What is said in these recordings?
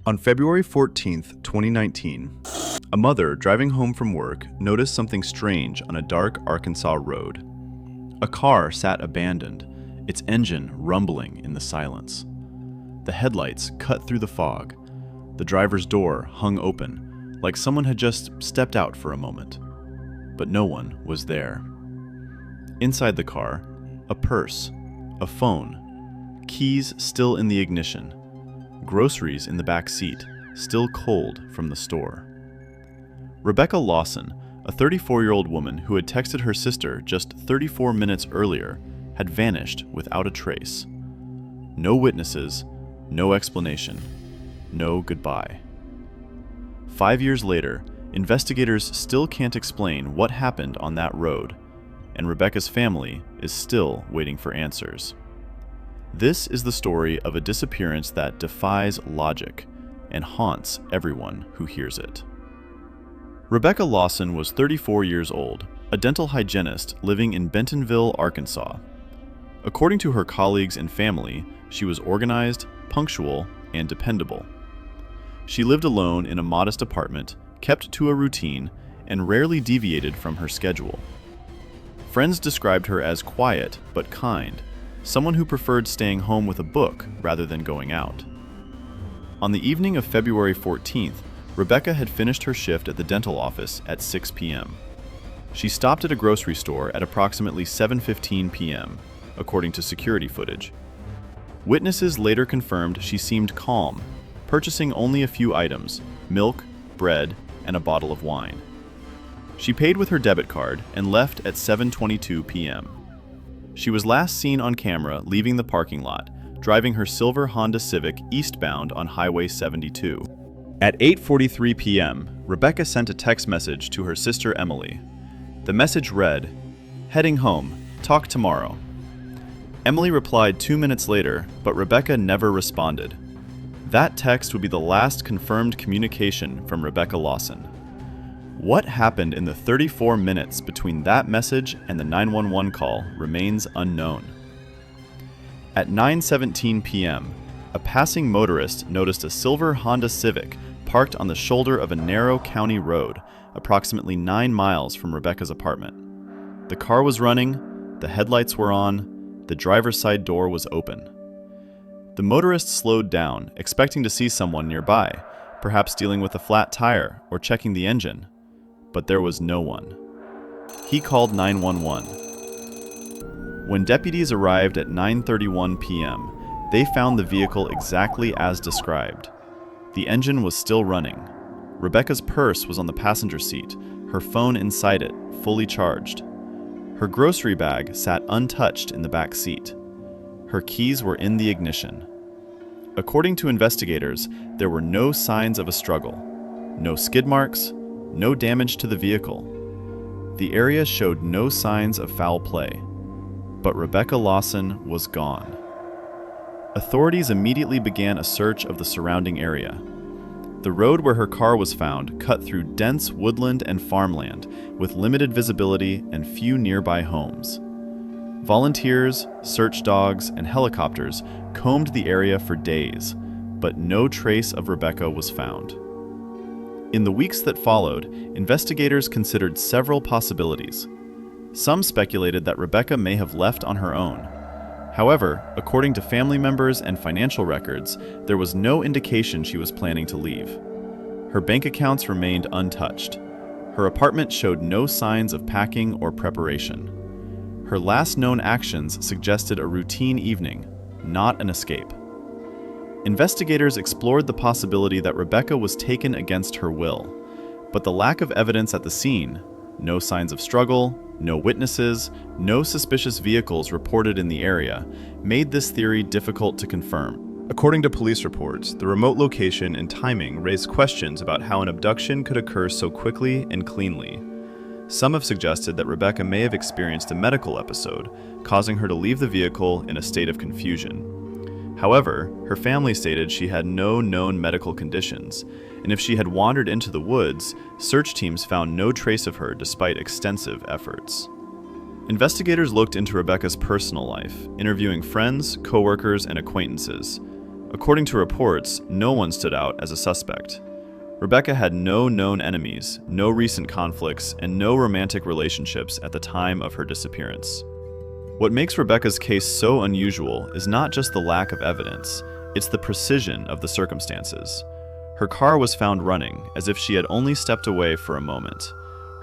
On February 14th, 2019, a mother driving home from work noticed something strange on a dark Arkansas road. A car sat abandoned, its engine rumbling in the silence. The headlights cut through the fog. The driver's door hung open, like someone had just stepped out for a moment. But no one was there. Inside the car, a purse, a phone, keys still in the ignition, groceries in the back seat, still cold from the store. Rebecca Lawson, a 34-year-old woman who had texted her sister just 34 minutes earlier, had vanished without a trace. No witnesses, no explanation, no goodbye. 5 years later, investigators still can't explain what happened on that road, and Rebecca's family is still waiting for answers. This is the story of a disappearance that defies logic and haunts everyone who hears it. Rebecca Lawson was 34 years old, a dental hygienist living in Bentonville, Arkansas. According to her colleagues and family, she was organized, punctual, and dependable. She lived alone in a modest apartment, kept to a routine, and rarely deviated from her schedule. Friends described her as quiet but kind, someone who preferred staying home with a book rather than going out. On the evening of February 14th, Rebecca had finished her shift at the dental office at 6 p.m. She stopped at a grocery store at approximately 7:15 p.m., according to security footage. Witnesses later confirmed she seemed calm, purchasing only a few items: milk, bread, and a bottle of wine. She paid with her debit card and left at 7:22 p.m. She was last seen on camera leaving the parking lot, driving her silver Honda Civic eastbound on Highway 72. At 8:43 p.m., Rebecca sent a text message to her sister Emily. The message read, "Heading home. Talk tomorrow." Emily replied 2 minutes later, but Rebecca never responded. That text would be the last confirmed communication from Rebecca Lawson. What happened in the 34 minutes between that message and the 911 call remains unknown. At 9:17 p.m., a passing motorist noticed a silver Honda Civic parked on the shoulder of a narrow county road, approximately 9 miles from Rebecca's apartment. The car was running, the headlights were on, the driver's side door was open. The motorist slowed down, expecting to see someone nearby, perhaps dealing with a flat tire or checking the engine. But there was no one. He called 911. When deputies arrived at 9:31 p.m., they found the vehicle exactly as described. The engine was still running. Rebecca's purse was on the passenger seat, her phone inside it, fully charged. Her grocery bag sat untouched in the back seat. Her keys were in the ignition. According to investigators, there were no signs of a struggle, no skid marks, no damage to the vehicle. The area showed no signs of foul play, but Rebecca Lawson was gone. Authorities immediately began a search of the surrounding area. The road where her car was found cut through dense woodland and farmland, with limited visibility and few nearby homes. Volunteers, search dogs, and helicopters combed the area for days, but no trace of Rebecca was found. In the weeks that followed, investigators considered several possibilities. Some speculated that Rebecca may have left on her own. However, according to family members and financial records, there was no indication she was planning to leave. Her bank accounts remained untouched. Her apartment showed no signs of packing or preparation. Her last known actions suggested a routine evening, not an escape. Investigators explored the possibility that Rebecca was taken against her will, but the lack of evidence at the scene, no signs of struggle, no witnesses, no suspicious vehicles reported in the area, made this theory difficult to confirm. According to police reports, the remote location and timing raised questions about how an abduction could occur so quickly and cleanly. Some have suggested that Rebecca may have experienced a medical episode, causing her to leave the vehicle in a state of confusion. However, her family stated she had no known medical conditions, and if she had wandered into the woods, search teams found no trace of her despite extensive efforts. Investigators looked into Rebecca's personal life, interviewing friends, coworkers, and acquaintances. According to reports, no one stood out as a suspect. Rebecca had no known enemies, no recent conflicts, and no romantic relationships at the time of her disappearance. What makes Rebecca's case so unusual is not just the lack of evidence, it's the precision of the circumstances. Her car was found running as if she had only stepped away for a moment.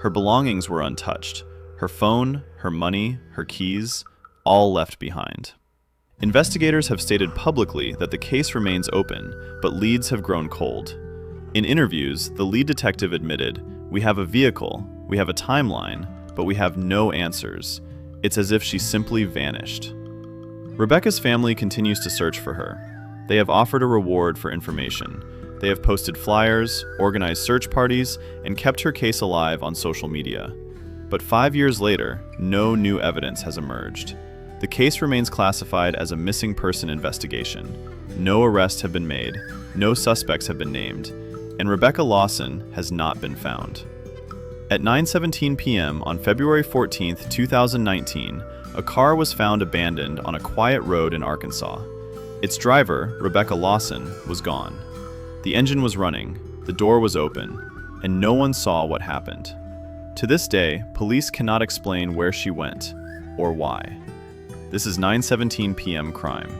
Her belongings were untouched. Her phone, her money, her keys, all left behind. Investigators have stated publicly that the case remains open, but leads have grown cold. In interviews, the lead detective admitted, "We have a vehicle, we have a timeline, but we have no answers. It's as if she simply vanished." Rebecca's family continues to search for her. They have offered a reward for information. They have posted flyers, organized search parties, and kept her case alive on social media. But 5 years later, no new evidence has emerged. The case remains classified as a missing person investigation. No arrests have been made, no suspects have been named, and Rebecca Lawson has not been found. At 9:17 p.m. on February 14, 2019, a car was found abandoned on a quiet road in Arkansas. Its driver, Rebecca Lawson, was gone. The engine was running, the door was open, and no one saw what happened. To this day, police cannot explain where she went or why. This is 9:17 p.m. Crime.